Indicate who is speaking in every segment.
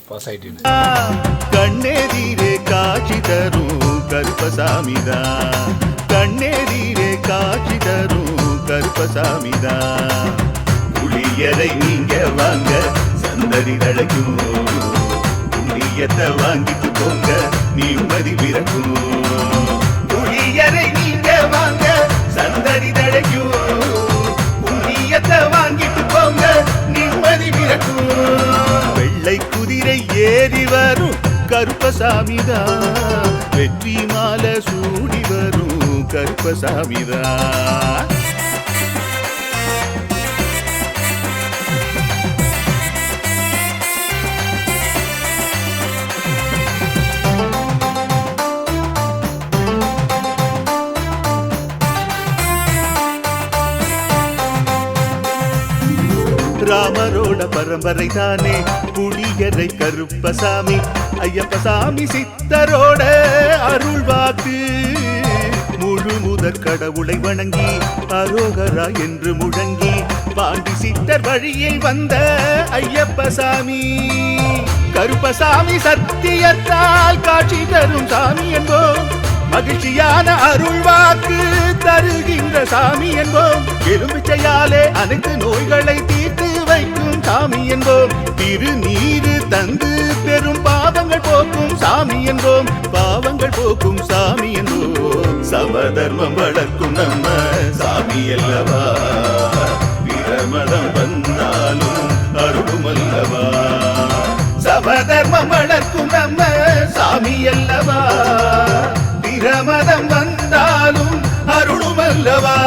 Speaker 1: Pass ஆயிட்டேன்.
Speaker 2: கண்ணெதிரே காட்சி தரும் கருப்பசாமிதான், கண்ணெதிரே காட்சி தரும் கருப்பசாமிதான். புளியரை நீங்க வாங்க சந்ததி தழைக்கும், புண்ணியத்தை வாங்கிட்டு போங்க நிம்மதி பிறக்கும். புளியரை நீங்க வாங்க சந்ததி தழைக்கும், புண்ணியத்தை வாங்கிட்டு போங்க நிம்மதி பிறக்கும். வெள்ளை குதிரை ஏறி வரும் கருப்பசாமிதான், வெற்றி மாலை சூடி வரும் கருப்பசாமிதான். ராமரோட பரம்பரை தானே புளியரை கருப்பசாமி, ஐயப்பசாமி சித்தரோட அருள் வாக்கு. முழு முதற் கடவுளை வணங்கி அரோகரா என்று முழங்கி பாண்டி சித்தர் வழியில் வந்த ஐயப்பசாமி. கருப்பசாமி சத்தியத்தால் காட்சி தரும் சாமி என்போம், மகிழ்ச்சியான அருள் வாக்கு தருகின்ற சாமி என்போம். எலுமிச்சையாலே அனைத்து நோய்களை தீர்த்து வைக்கும் சாமி என்போம். திருநீரு தந்து பெரும் பாவங்கள் போக்கும் சாமி என்போம், பாவங்கள் போக்கும் சாமி என்போம். சமதர்மம் வளர்க்கும் நம்ம சாமி அல்லவா, பிரமதம் வந்தாலும் அருளும் அல்லவா. சமதர்மம் வளர்க்கும் நம்ம சாமி அல்லவா, பிரமதம் வந்தாலும் அருளும் அல்லவா.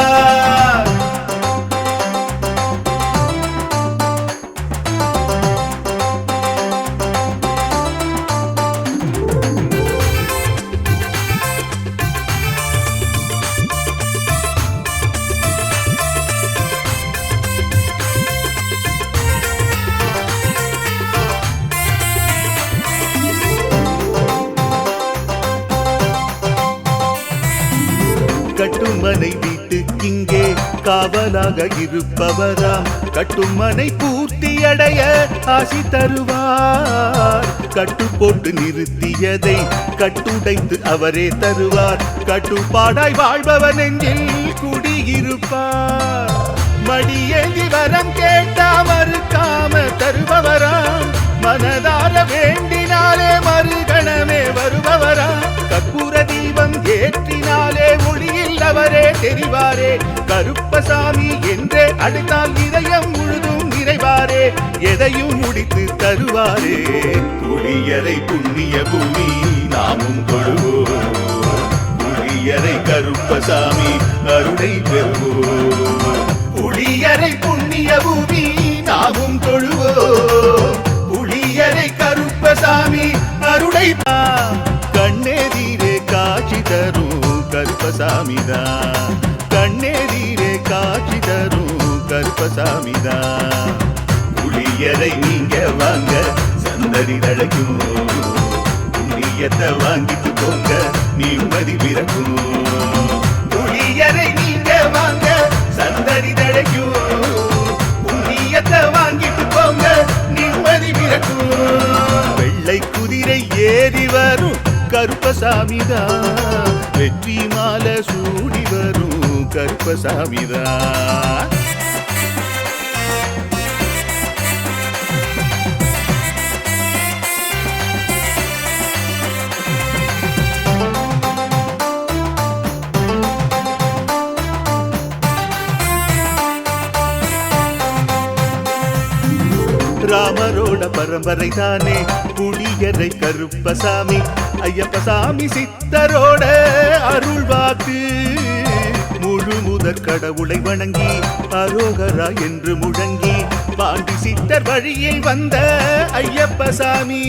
Speaker 2: கட்டுமனை வீட்டுக்கிங்கே காவலாக இருப்பவராம், கட்டுமனை பூர்த்தியடைய ஆசி தருவார். கட்டு போட்டு நிறுத்தியதை கட்டுடைத்து அவரே தருவார், கட்டுப்பாடாய் வாழ்பவன் நெஞ்சில் குடியிருப்பார். மடியேந்தி வரம் கேட்டா மறுக்காம தருபவராம், மனதார வேண்டினாலே மறுகணமே வருபவராம். கற்பூர தீபம் ஏற்றினாலே ஒளியில் அவரே தெரிவாரே, கருப்பசாமி என்றே அழைத்தால் இதயம் முழுதும் நிறைவாரே, எதையும் முடித்து தருவாரே. புளியரை புண்ணிய பூமி நாமும் கொள்வோம், புளியரை கருப்பசாமி அருளை பெறுவோம். புளியரை புண்ணிய பூமி நாமும் கொள்வோம், புளியரை கருப்பசாமி அருளை. கண்ணெதிரே காட்சி தரும் கருப்பசாமிதான், கண்ணெதிரே காட்சி தரும் கருப்பசாமிதான். புளியரை நீங்க வாங்க சந்ததி தழைக்கும், புண்ணியத்தை வாங்கிட்டு போங்க நிம்மதி பிறக்கும். புளியரை நீங்க வாங்க சந்ததி தழைக்கும், புண்ணியத்தை வாங்கிட்டு போங்க நிம்மதி பிறக்கும். வெள்ளை குதிரை ஏறி வரும் கருப்பசாமிதான், வெற்றி மாலை சூடி வரும் கருப்பசாமிதான். ராமரோட பரம்பரை தானே புளியரை கருப்பசாமி, ஐயப்பசாமி சித்தரோட அருள் வாக்கு. முழு முதற் கடவுளை வணங்கி அரோகரா என்று முழங்கி பாண்டி சித்தர் வழியில் வந்த ஐயப்பசாமி.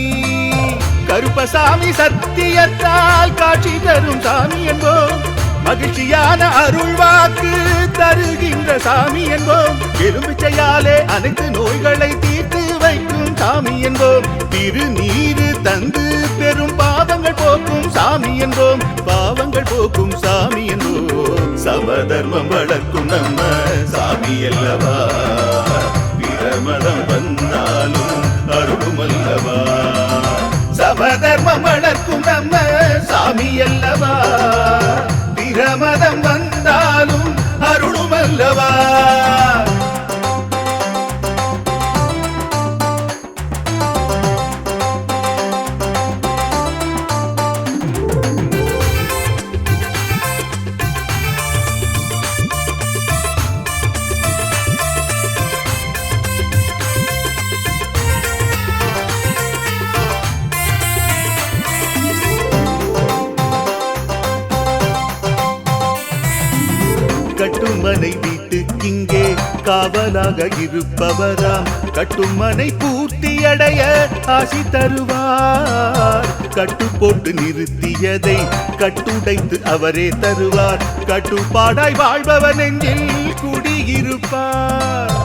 Speaker 2: கருப்பசாமி சத்தியத்தால் காட்சி தரும் சாமி என்போம், மகிழ்ச்சியான அருள் வாக்கு தருகின்ற சாமி என்போம். எலுமிச்சையாலே அனைத்து நோய்களை தீர்த்து வைக்கும் சாமி என்போம். திருநீரு தந்து பெரும் பாவங்கள் போக்கும் சாமி என்போம், பாவங்கள் போக்கும் சாமி என்போம். சமதர்மம் வளர்க்கும் நம்ம சாமி அல்லவா, பிரமதம் வந்தாலும் அருளும் அல்லவா. சமதர்மம் வளர்க்கும் நம்ம சாமி அல்லவா, பிரமதம் வந்தாலும் அருளும் அல்லவா. கட்டுமனை வீட்டுக்கிங்கே காவலாக இருப்பவராம், கட்டுமனை பூர்த்தியடைய ஆசி தருவார். கட்டு போட்டு நிறுத்தியதை கட்டுடைத்து அவரே தருவார். கட்டுப்பாடாய் வாழ்பவன் நெஞ்சில் குடியிருப்பார்.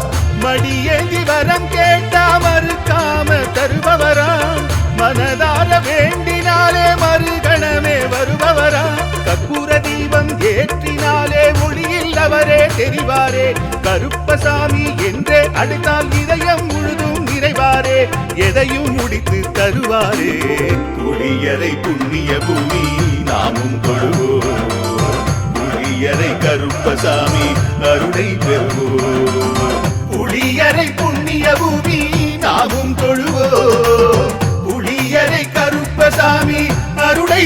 Speaker 2: மடியேந்தி வரம் கேட்டா மறுக்காம தருபவராம், மனதார வேண்டினாலே மறுகணமே வருபவராம். கற்பூர தீபம் ஏற்றினாலே ஒளியில் அவரே தெரிவாரே. கருப்பசாமி என்றே அழைத்தால் இதயம் முழுதும் நிறைவாரே. எதையும் முடித்து தருவாரே. புளியரை புண்ணிய பூமி நாமும் தொழுவோம், புளியரை கருப்பசாமி அருளை பெறுவோம். புளியரை புண்ணிய பூமி நாமும் தொழுவோம், புளியரை கருப்பசாமி அருளை.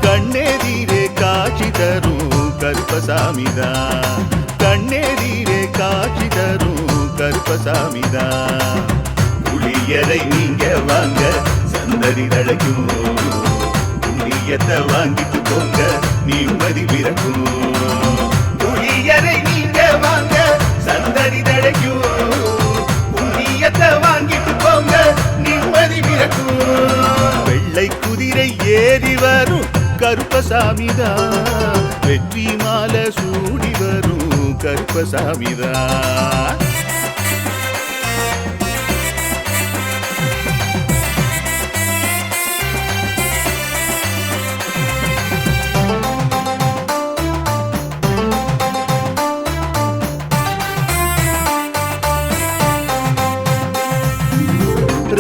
Speaker 2: கண்ணெதிரே காட்சி தரும் கருப்பசாமிதான், கண்ணெதிரே காட்சி தரும் கருப்பசாமிதான். புளியரை நீங்க வாங்க சந்ததி தழைக்கும், புண்ணியத்தை வாங்கிட்டு போங்க நிம்மதி பிறக்கும். புளியரை நீங்க வாங்க சந்ததி தழைக்கும், புண்ணியத்தை வாங்கிட்டு போங்க நிம்மதி பிறக்கும். வெள்ளை குதிரை ஏறி வரும் கருப்பசாமிதான், வெற்றி மாலை சூடி வரும் கருப்பசாமிதான்.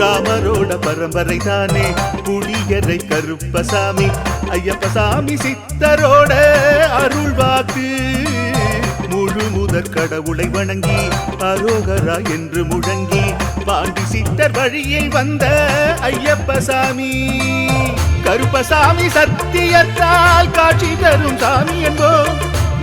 Speaker 2: ராமரோட பரம்பரை தானே புளியரை கருப்பசாமி, ஐயப்பசாமி சித்தரோட அருள்வாக்கு. முழு முதற் கடவுளை வணங்கி அரோகரா என்று முழங்கி பாண்டி சித்தர் வழியில் வந்த ஐயப்பசாமி. கருப்பசாமி சத்தியத்தால் காட்சி தரும் சாமி என்போம்,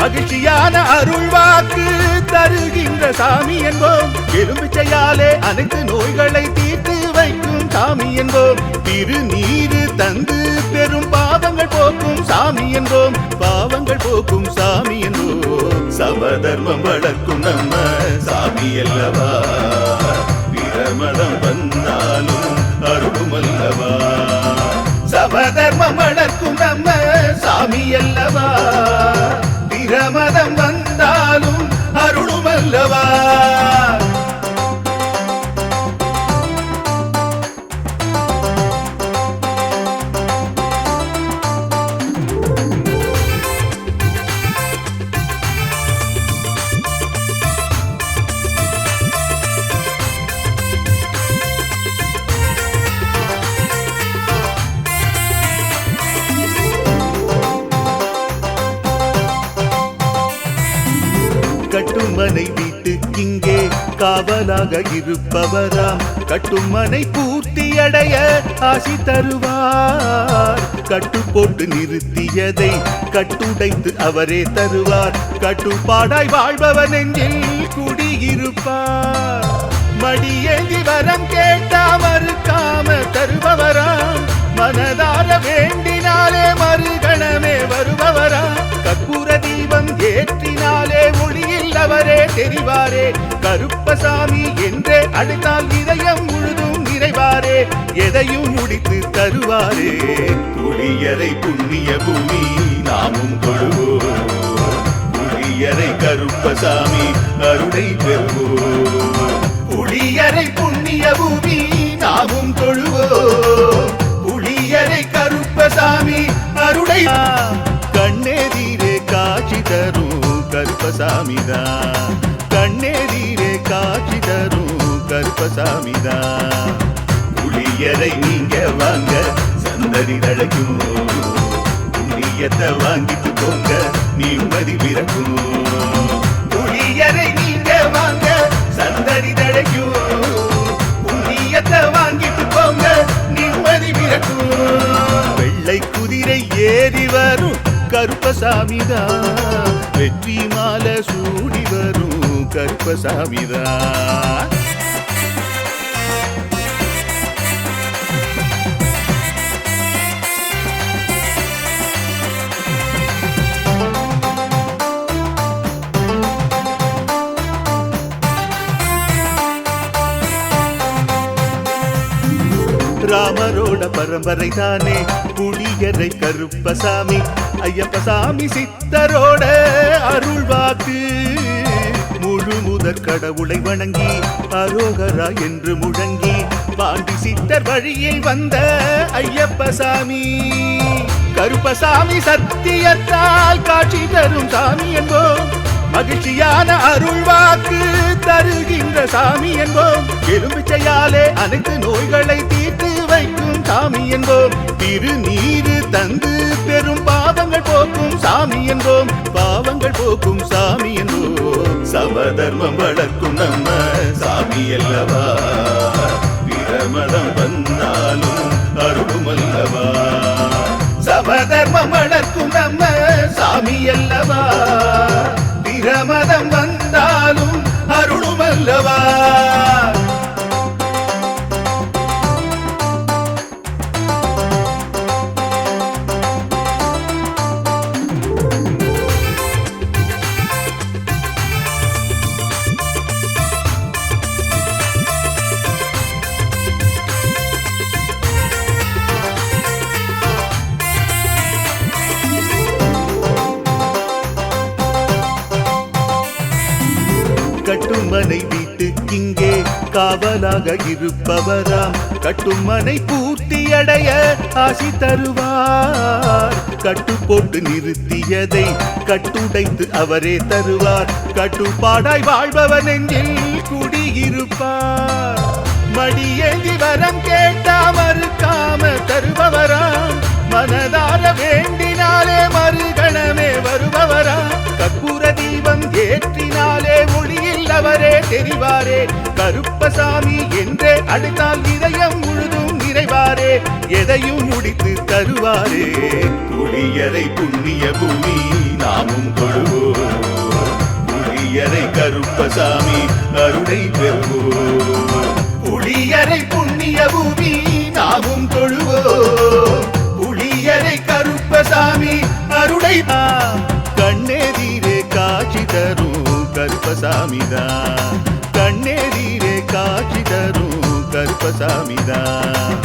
Speaker 2: மகிழ்ச்சியான அருள்வாக்கு தருகின்ற சாமி என்போம். எலும்பிச்சையாலே அனைத்து நோய்களை தீர்த்து வைக்கும் சாமி என்போம். திருநீரு தந்து பெரும் பாவங்கள் போக்கும் சாமி என்போம், பாவங்கள் போக்கும் சாமி என்போம். சமதர்மம் வளர்க்கும் நம்ம சாமி அல்லவா, பிரமதம் வந்தாலும் அருளும் அல்லவா. சமதர்மம் வளர்க்கும் நம்ம சாமி அல்லவா, பிரமதம் வந்தாலும் அருளும் அல்லவா. கட்டுமனை வீட்டுக்கிங்கே காவலாக இருப்பவராம், கட்டுமனை பூர்த்தியடைய ஆசி தருவார். கட்டு போட்டு நிறுத்தியதை கட்டுடைத்து அவரே தருவார். கட்டுப்பாடாய் வாழ்பவன் நெஞ்சில் குடியிருப்பார். மடியேந்தி வரம் கேட்டா மறுக்காம தருபவராம், மனதார வேண்டினாலே மறுகணமே வருபவராம். கற்பூர தீபம் ஏற்றினாலே ஒளியில் அவரே தெரிவாரே. கருப்பசாமி என்றே அழைத்தால் இதயம் முழுதும் நிறைவாரே. எதையும் முடித்து தருவாரே. புளியரை புண்ணிய பூமி நாமும் தொழுவோம், புளியரை கருப்பசாமி அருளை பெறுவோம். புளியரை புண்ணிய பூமி நாமும் தொழுவோம், புளியரை கருப்பசாமி அருளை. கண்ணெதிரே காட்சி தரும் கருப்பசாமிதான், கண்ணெதிரே காட்சி தரும் கருப்பசாமிதான். புளியரை நீங்க வாங்க சந்தடி தழைக்கும் புண்ணியத்தை வாங்கிட்டு போங்க நிம்மதி பிறக்கும் புளியரை நீங்க வாங்க சந்தடி தழைக்கும் புண்ணியத்தை வாங்கிட்டு போங்க நிம்மதி பிறக்கும் வெள்ளை குதிரை ஏறி வரும் கருப்பசாமிதான் வெற்றி மாலை சூடி வரும் கருப்பசாமிதான் ராமரோட பரம்பரை தானே புளியரை கருப்பசாமி ஐயப்பசாமி சித்தரோட அருள்வாக்கு முழு முதற் கடவுளை வணங்கி அரோகரா என்று முழங்கி பாண்டி சித்தர் வழியில் வந்த ஐயப்பசாமி கருப்பசாமி சத்தியத்தால் காட்சி தரும் சாமி என்போம் மகிழ்ச்சியான அருள்வாக்கு தருகின்ற சாமி என்போம் எலும்பிச்சையாலே அனைத்து நோய்களை தீர்த்து வைக்கும் சாமி என்போம் திருநீரு தந்து பெரும் பாவங்கள் போக்கும் சாமி என்போம் பாவங்கள் போக்கும் சாமி என்போம் சமதர்மம் வளர்க்கும் நம்ம சாமி அல்லவா பிரமதம் வந்தாலும் அருளும் அல்லவா சமதர்மம் வளர்க்கும் நம்ம சாமி அல்லவா பிரமதம் வந்தாலும் அருளும் அல்லவா கட்டுமனை வீட்டுக்கிங்கே காவலாக இருப்பவராம் கட்டுமனை பூர்த்தியடைய ஆசி தருவார் கட்டு போட்டு நிறுத்தியதை கட்டுடைத்து அவரே தருவார் கட்டுப்பாடாய் வாழ்பவன் நெஞ்சில் குடியிருப்பார் மடியேந்தி வரம் கேட்டா மறுக்காம தருபவராம் மனதார வேண்டினாலே மறுகணமே வருபவரா கற்பூர தீபம் ஏற்றினாலே ஒளியில் அவரே தெரிவாரே கருப்பசாமி என்றே அழைத்தால் இதயம் முழுதும் நிறைவாரே எதையும் முடித்து தருவாரே புளியரை புண்ணிய பூமி நாமும் தொழுவோம் புளியரை கருப்பசாமி அருளை பெறுவோம் புளியரை புண்ணிய பூமி நாமும் தொழுவோம் புளியரை கருப்பசாமி அருளை கண்ணெதிரே காட்சி தரும் கருப்பசாமிதான் கண்ணெதிரே காட்சி தரும் கருப்பசாமிதான்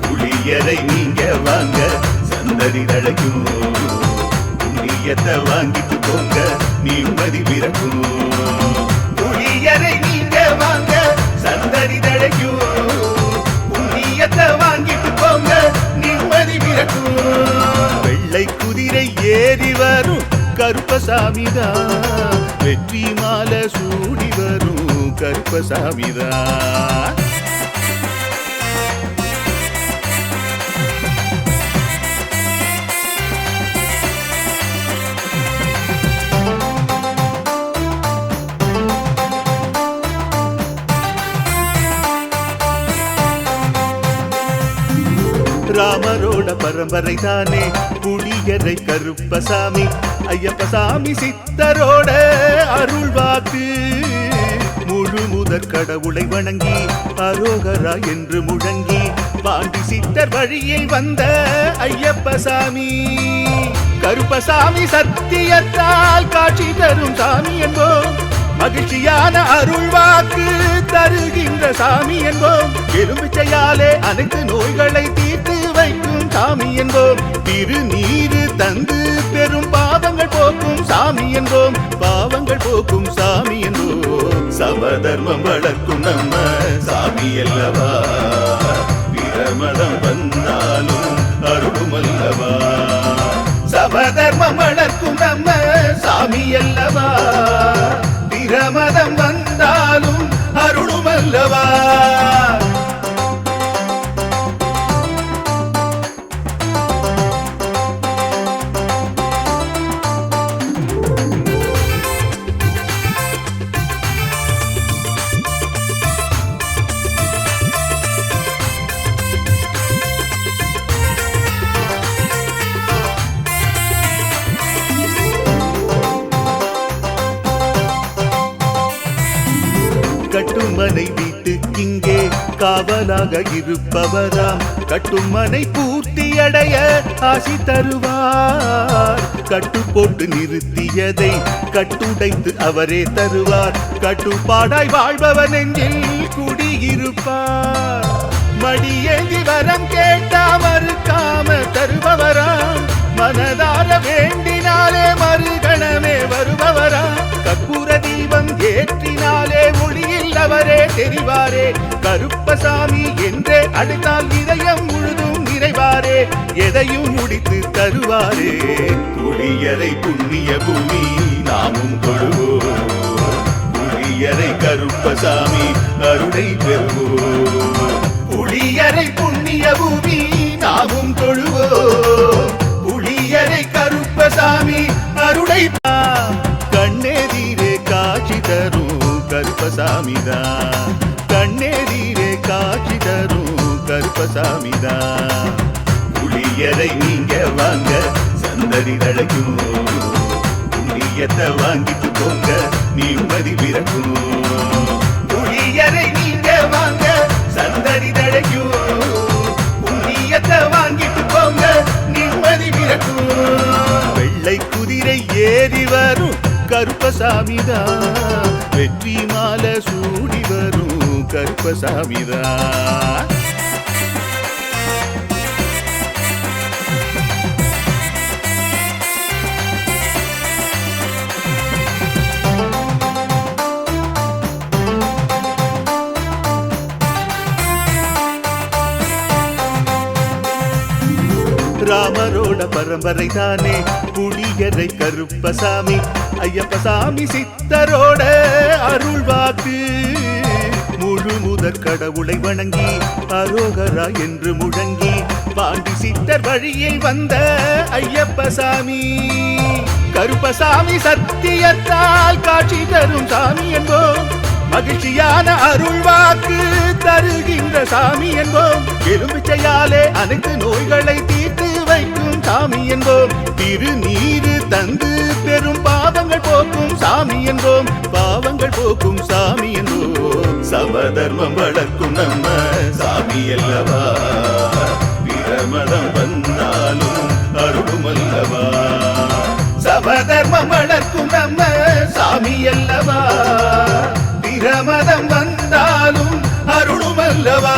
Speaker 2: புளியரை நீங்க வாங்க சந்தடி தழைக்கும் புண்ணியத்தை வாங்கிட்டு போங்க நிம்மதி பிறக்கும் புளியரை நீங்க வாங்க சந்தடி தழைக்கும் புண்ணியத்தை வாங்கிட்டு போங்க நிம்மதி பிறக்கும் வெள்ளை குதிரை ஏறி வரும் கருப்பசாமிதான் வெற்றி மாலை சூடி வரும் கருப்பசாமிதான் ராமரோட பரம்பரை தானே புளியரை கருப்பசாமி ஐயப்பசாமி சித்தரோட அருள்வாக்கு முழு முதற் கடவுளை வணங்கி அரோகரா என்று முழங்கி பாண்டி சித்தர் வழியில் வந்த ஐயப்பசாமி கருப்பசாமி சத்தியத்தால் காட்சி தரும் சாமி என்போம் மகிழ்ச்சியான அருள்வாக்கு தருகின்ற சாமி என்போம் எலும்பிச்சையாலே அனைத்து நோய்களை தீர்த்து வைக்கும் சாமி என்போம் திருநீரு தந்து பெரும் பாவங்கள் போக்கும் சாமி என்போம் பாவங்கள் போக்கும் சாமி என்போம் சமதர்மம் வளர்க்கும் நம்ம சாமி அல்லவா பிரமதம் வந்தாலும் அருளும் அல்லவா சமதர்மம் வளர்க்கும் நம்ம சாமி அல்லவா பிரமதம் வந்தாலும் அருளும் அல்லவா காவலாக இருப்பவராம் கட்டும் மனை பூர்த்தியடைய ஆசி தருவார். கட்டு போட்டு நிறுத்தியதை கட்டுடைத்து அவரே தருவார். கட்டுப்பாடாய் வாழ்பவன் நெஞ்சில் குடியிருப்பார். மடியேந்தி வரம் கேட்டா மறுக்காம தருபவராம். மனதார வேண்டினாலே மறுகணமே வருபவராம். கற்பூர தீபம் ஏற்றினாலே ஒளியில் அவரே தெரிவாரே. கருப்பசாமி என்றே அழைத்தால் இதயம் முழுதும் நிறைவாரே. எதையும் முடித்து தருவாரே. புளியரை புண்ணிய பூமி நாமும் தொழுவோம். புளியரை கருப்பசாமி அருளை பெறுவோம். புளியரை புண்ணிய பூமி நாமும் தொழுவோம். புளியரை கருப்பசாமி அருளை கண்ணெதிரே காட்சி தரும் கருப்பசாமிதான். கண்ணெதிரே காட்சி தரும் கருப்பசாமிதான். புளியரை நீங்க வாங்க சந்தடி தழைக்கும். புண்ணியத்தை வாங்கிட்டு போங்க நிம்மதி பிறக்கும். புளியரை நீங்க வாங்க சந்தடி தழைக்கும். புண்ணியத்தை வாங்கிட்டு போங்க நிம்மதி பிறக்கும். வெள்ளை குதிரை ஏறி வரும் கருப்பசாமிதான். வெற்றி மாலை சூடி வரும் கருப்பசாமிதான். ராமரோட பரம்பரை தானே புளியரை கருப்பசாமி. ஐயப்பசாமி சித்தரோட அருள்வாக்கு. முழு முதற் கடவுளை வணங்கி அரோகரா என்று முழங்கி பாண்டி சித்தர் வழியில் வந்த ஐயப்பசாமி. கருப்பசாமி சத்தியத்தால் காட்சி தரும் சாமி என்போம். மகிழ்ச்சியான அருள்வாக்கு தருகின்ற சாமி என்போம். எலும்பிச்சையாலே அனைத்து நோய்களை தீர்த்து வைக்கும் சாமி என்போம். திருநீரு தந்து பெரும் பாவங்கள் போக்கும் சாமி என்போம். பாவங்கள் போக்கும் சாமி என்போம். சமதர்மம் வளர்க்கும் நம்ம சாமி அல்லவா. பிரமதம் வந்தாலும் அருளும் அல்லவா. சமதர்மம் வளர்க்கும் நம்ம சாமி அல்லவா. பிரமதம் வந்தாலும் அருளும் அல்லவா.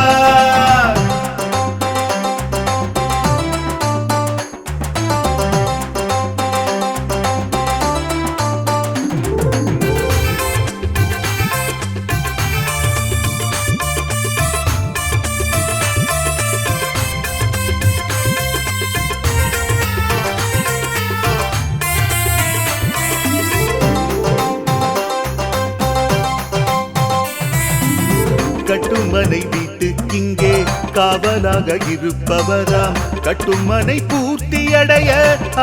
Speaker 2: கட்டுமனை வீட்டுக்கிங்கே காவலாக இருப்பவராம். கட்டுமனை பூர்த்தியடைய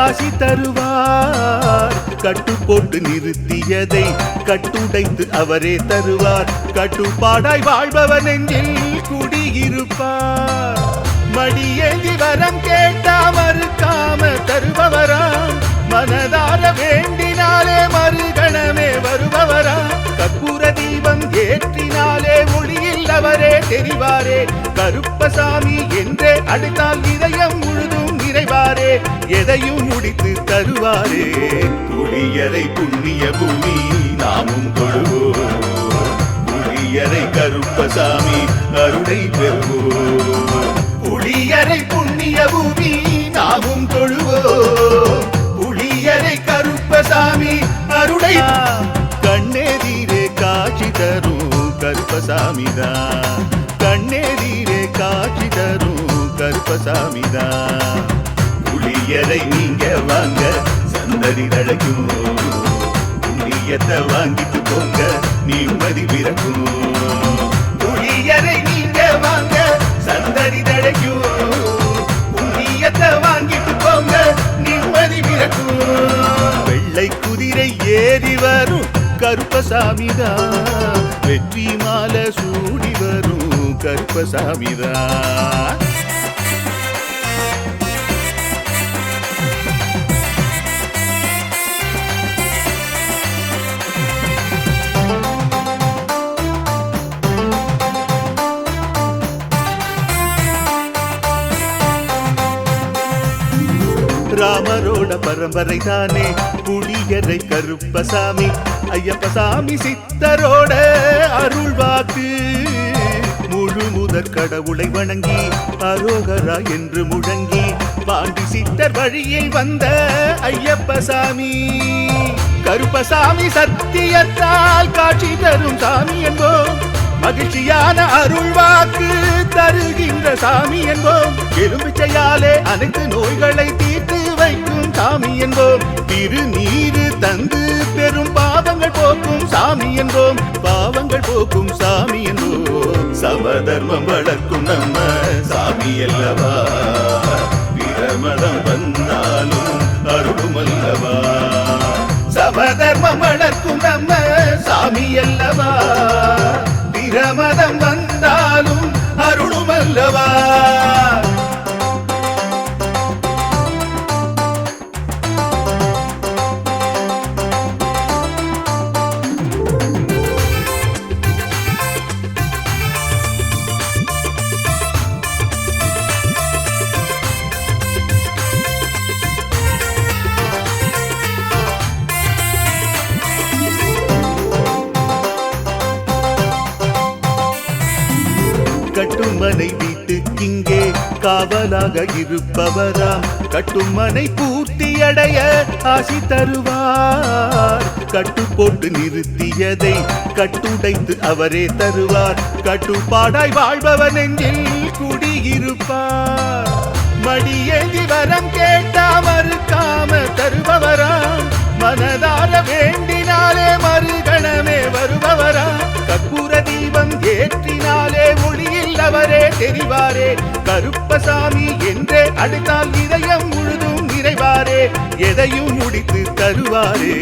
Speaker 2: ஆசி தருவார். கட்டு போட்டு நிறுத்தியதை கட்டுடைத்து அவரே தருவார். கட்டுப்பாடாய் வாழ்பவன் நெஞ்சில் குடியிருப்பார். மடியேந்தி வரம் கேட்டா மறுக்காம தருபவராம். மனதார வேண்டினாலே மறுகணமே வருபவராம். கற்பூர தீபம் ஏற்றினாலே ஒளியில் அவரே தெரிவாரே. கருப்பசாமி என்றே அழைத்தால் இதயம் முழுதும் நிறைவாரே. எதையும் முடித்து தருவாரே. புளியரை புண்ணிய பூமி நாமும் தொழுவோம். புளியரை கருப்பசாமி அருளை பெறுவோம். புளியரை புண்ணிய பூமி நாமும் தொழுவோம். புளியரை கருப்பசாமி அருளை கண்ணெதிரே காட்சி தரும் கருப்பசாமிதான். கண்ணெதிரே காட்சி தரும் கருப்பசாமிதான். புளியரை நீங்க வாங்க சந்தடி தழைக்கும். புண்ணியத்தை வாங்கிட்டு போங்க நிம்மதி பிறக்கும். புளியரை நீங்க வாங்க சந்தடி தழைக்கும். புண்ணியத்தை வாங்கிட்டு போங்க நிம்மதி பிறக்கும். வெள்ளை குதிரை ஏறி வரும் கருப்பசாமிதான். வெற்றி மாலை சூடி வரும் கருப்பசாமிதான். ராமரோட பரம்பரை தானே புளியரை கருப்பசாமி ஐயப்பசாமி சித்தரோட அருள்வாக்கு முழு முதற் கடவுளை வணங்கி அரோகரா என்று முழங்கி பாண்டி சித்தர் வழியில் வந்த ஐயப்பசாமி கருப்பசாமி சத்தியத்தால் காட்சி தரும் சாமி என்போம் மகிழ்ச்சியான அருள்வாக்கு தருகின்ற சாமி என்போம் எலும்பிச்சையாலே அனைத்து நோய்களை தீர்த்து வைக்கும் சாமி என்போம் திருநீரு தந்து பெரும் பாவங்கள் போக்கும் சாமி என்போம் பாவங்கள் போக்கும் சாமி என்போம் சமதர்மம் வளர்க்கும் நம்ம சாமி அல்லவா பிரமதம் வந்தாலும் அருளும் அல்லவா சமதர்மம் வளர்க்கும் நம்ம சாமி அல்லவா பிரமதம் வந்தாலும் அருளும் அல்லவா கட்டுமனை வீட்டுக்கிங்கே காவலாக இருப்பவராம் கட்டுமனை பூர்த்தி அடைய ஆசி தருவார் கட்டு போட்டு நிறுத்தியதை கட்டுடைத்து அவரே தருவார் கட்டுப்பாடாய் வாழ்பவர் நெஞ்சில் குடியிருப்பார் மடியேந்தி வரம் கேட்டா மறுக்காம தருபவராம் மனதார வேண்டினாலே மறுகணமே வருபவராம் கற்பூர தீபம் ஏற்றினாலே ஒளியில் அவரே தெரிவாரே கருப்பசாமி என்றே அழைத்தால் இதயம் முழுதும் நிறைவாரே எதையும் முடித்து தருவாரே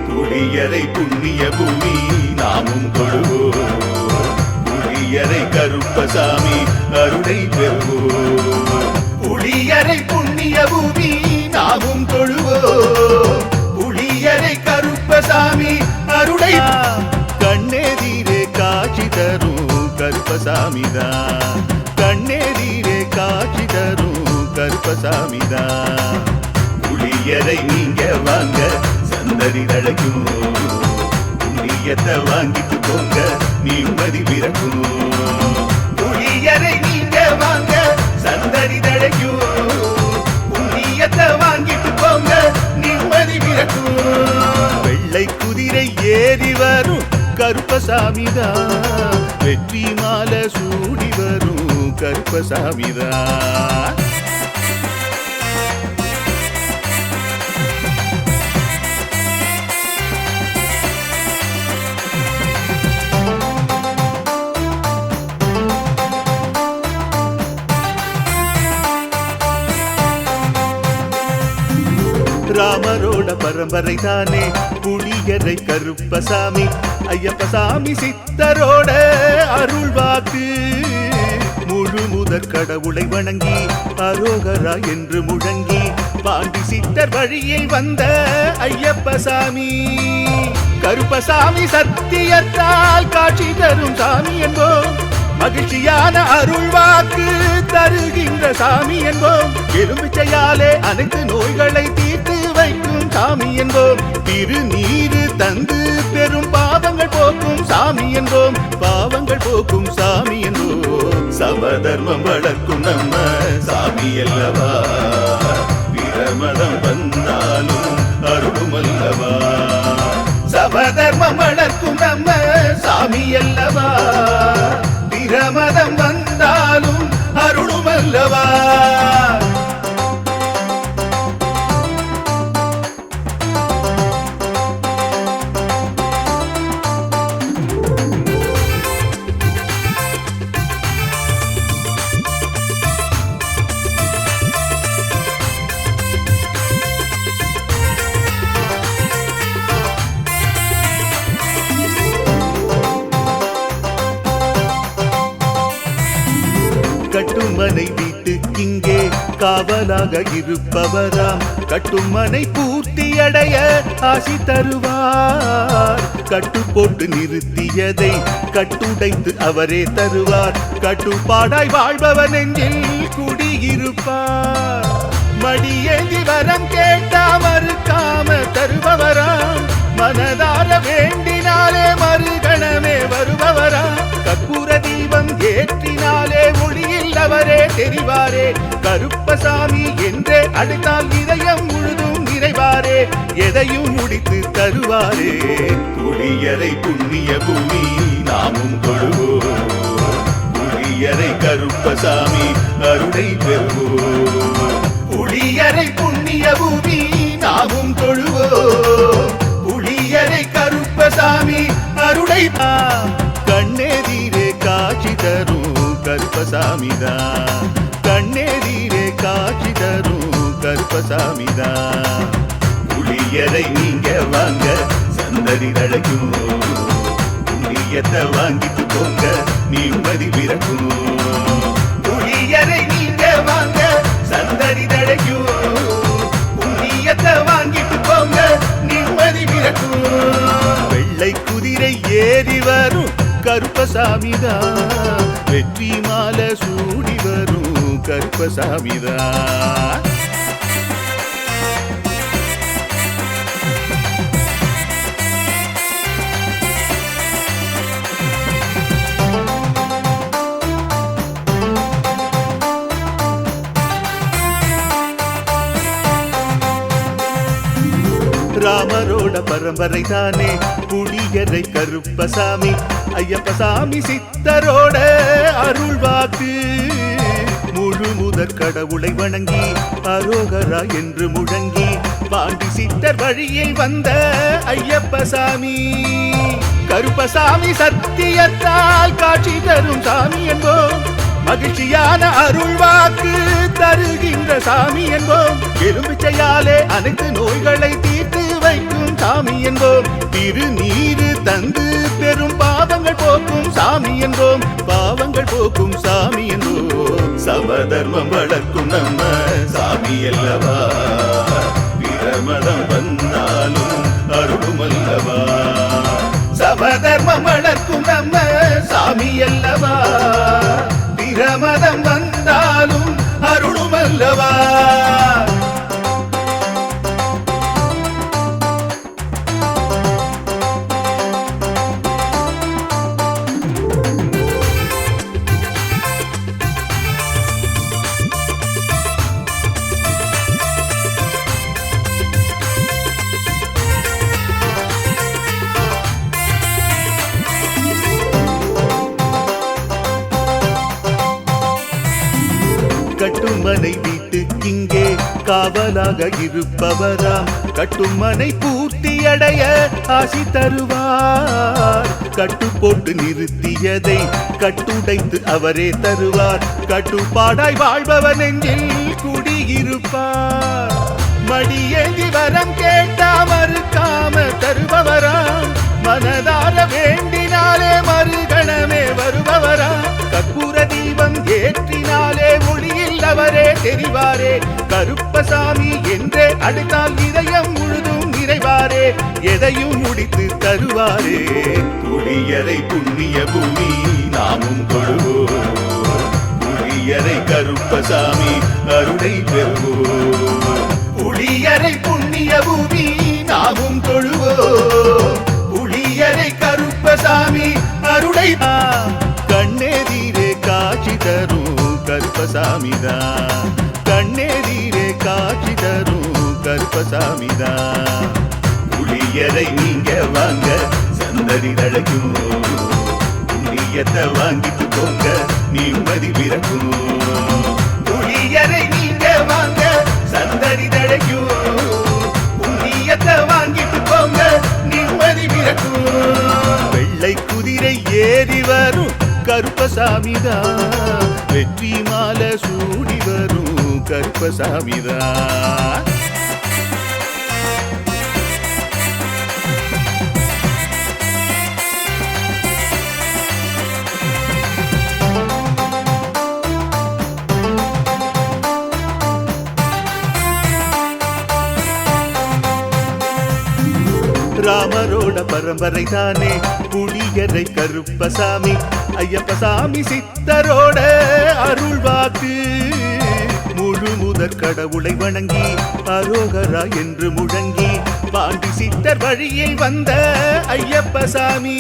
Speaker 2: புளியரை புண்ணிய பூமி நாமும் தொழுவோம் புளியரை கருப்பசாமி அருளை பெறுவோம் புளியரை புண்ணிய பூமி நாமும் தொழுவோம் புளியரை கருப்பசாமி அருளை கண்ணெதிரே காட்சி தரும் கருப்பசாமிதான் கண்ணெதிரே காட்சி தரும் கருப்பசாமிதான் புளியரை நீங்க வாங்க சந்ததி தழைக்கும் புண்ணியத்தை வாங்கிட்டு போங்க நிம்மதி பிறக்கும் புளியரை நீங்க வாங்க சந்ததி தழைக்கும் புண்ணியத்தை வாங்கிட்டு போங்க நிம்மதி பிறக்கும் வெள்ளை குதிரை ஏறி வரும் கருப்பசாமிதான் வெற்றி மாலை சூடி வரும் கருப்பசாமிதான் ராமரோட பரம்பரை தானே புளியரை கருப்பசாமி ஐயப்பசாமி சித்தரோட அருள்வாக்கு முழு முதற் கடவுளை வணங்கி அரோகரா என்று முழங்கி பாண்டி சித்தர் வழியில் வந்த ஐயப்பசாமி கருப்பசாமி சத்தியத்தால் காட்சி தரும் சாமி என்போம் மகிழ்ச்சியான அருள்வாக்கு தருகின்ற சாமி என்போம் எலும்பிச்சையாலே அனைத்து நோய்களை தீர்த்து வைக்கும் சாமி என்போம் திருநீரு தந்து பெரும் பாவங்கள் போக்கும் சாமி என்போம் பாவங்கள் போக்கும் சாமி என்போம் சமதர்மம் வளர்க்கும் நம்ம சாமி அல்லவா பிரமதம் வந்தாலும் அருளும் அல்லவா சமதர்மம் வளர்க்கும் நம்ம சாமி அல்லவா பிரமதம் வந்தாலும் அருளும் அல்லவா கட்டுமனை வீட்டுக்கிங்கே காவலாக இருப்பவராம் கட்டுமனை பூர்த்தி அடைய ஆசி தருவார் கட்டு போட்டு நிறுத்தியதை கட்டுடைத்து அவரே தருவார் கட்டுப்பாடாய் வாழ்பவர் நெஞ்சில் குடியிருப்பார் மடியேந்தி வரம் கேட்டா மறுக்காம தருபவராம், மனதார வேண்டினாலே மறுகணமே வருபவராம், கற்பூர தீபம் ஏற்றினாலே ஒளியில் அவரே தெரிவாரே, கருப்பசாமி என்றே அழைத்தால் இதயம் முழுதும் நிறைவாரே, எதையும் முடித்து தருவாரே. புளியரை புண்ணிய பூமி நாமும் தொழுவோம், புளியரை கருப்பசாமி அருளை பெறுவோம். புளியரை புண்ணிய பூமி நாமும் தொழுவோம், புளியரை கருப்பசாமி அருளை. கண்ணெதிரே காட்சி தரும் கருப்பசாமிதான், கண்ணெதிரே காட்சி தரும் கருப்பசாமிதான். புளியரை நீங்க வாங்க சந்ததி தழைக்கும், புண்ணியத்தை வாங்கிட்டு போங்க நிம்மதி பிறக்கும். புளியரை நீங்க வாங்க சந்ததி தழைக்கும், புண்ணியத்தை வாங்கிட்டு போங்க நிம்மதி பிறக்கும். வெள்ளை குதிரை ஏறி வரும் கருப்பசாமிதான், வெற்றி மாலை சூடி வரும் கருப்பசாமிதான். ராமரோட பரம்பரை தானே புளியரை கருப்பசாமி, ஐயப்பசாமி சித்தரோட அருள்வாக்கு. முழு முதற் கடவுளை வணங்கி அரோகரா என்று முழங்கி பாண்டி சித்தர் வழியில் வந்த ஐயப்பசாமி, கருப்பசாமி சத்தியத்தால் காட்சி தரும் சாமி என்போம், மகிழ்ச்சியான அருள்வாக்கு தருகின்ற சாமி என்போம், எலும்பிச்சையாலே அனைத்து நோய்களை தீர்த்து வைக்கும் சாமி என்போம், திருநீரு தந்து பெரும் பாவங்கள் போக்கும் சாமி என்போம், பாவங்கள் போக்கும் சாமி என்போம். சமதர்மம் வளர்க்கும் நம்ம சாமி அல்லவா, பிரமதம் வந்தாலும் அருளும் அல்லவா, சமதர்மம் வளர்க்கும் நம்ம சாமி அல்லவா, பிரமதம் வந்தாலும் அருளும் அல்லவா. கட்டுமனை வீட்டுக்கிங்கே காவலாக இருப்பவராம், கட்டுமனை பூர்த்தியடைய ஆசி தருவார், கட்டு போட்டு நிறுத்தியதை கட்டுடைத்து அவரே தருவார், கட்டுப்பாடாய் வாழ்பவன் நெஞ்சில் குடியிருப்பார், மடியேந்தி வரம் கேட்டா மறுக்காம தருபவராம், மனதார வேண்டினாலே மறுகணமே வருபவராம், கற்பூர தீபம் ஏற்றினாலே ஒளியில் அவரே தெரிவாரே, கருப்பசாமி என்றே அழைத்தால் இதயம் முழுதும் நிறைவாரே, எதையும் முடித்து தருவாரே. புளியரை புண்ணிய பூமி நாமும் தொழுவோம், புளியரை கருப்பசாமி அருளை பெறுவோம். புளியரை புண்ணிய பூமி நாமும் தொழுவோம், புளியரை கருப்பசாமி அருளை. கண்ணெதிரே காட்சி தரும் கருப்பசாமிதான், கண்ணெதிரே காட்சி தரும் கருப்பசாமிதான். புளியரை நீங்க வாங்க சந்ததி தழைக்கும், புண்ணியத்தை வாங்கிட்டு போங்க நிம்மதி பிறக்கும். புளியரை நீங்க வாங்க சந்ததி தழைக்கும், புண்ணியத்தை வாங்கிட்டு போங்க நிம்மதி பிறக்கும். வெள்ளை குதிரை ஏறி வரும் கருப்பசாமிதான், வெற்றி மாலை சூடி வரும் கருப்பசாமிதான். ராமரோட பரம்பரை தானே புளியரை கருப்பசாமி, ஐயப்பசாமி சித்தரோட அருள்வாக்கு. முழு முதற் கடவுளை வணங்கி அரோகரா என்று முழங்கி பாண்டி சித்தர் வழியில் வந்த ஐயப்ப சாமி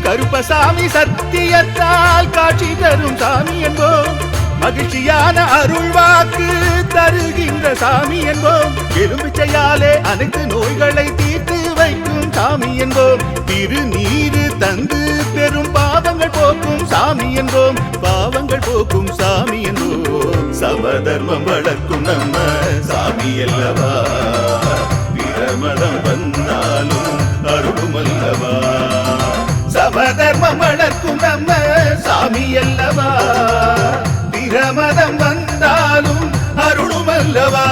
Speaker 2: கருப்பசாமி சத்தியத்தால் காட்சி தரும் சாமி என்போம் மகிழ்ச்சியான அருள் வாக்கு தருகின்ற சாமி என்போம் எலும்பிச்சையாலே அனைத்து நோய்களை தீர்த்து வைக்கும் சாமி என்போம் திருநீரு தந்து பெரும் பாவங்கள் போக்கும் சாமி என்போம் பாவங்கள் போக்கும் சாமி என்போம் சமதர்மம் வளர்க்கும் நம்ம சாமி அல்லவா பிரமதம் வந்தாலும் அருளும் அல்லவா சமதர்மம் வளர்க்கும் நம்ம சாமி அல்லவா பிரமதம் வந்தாலும் அருளும் அல்லவா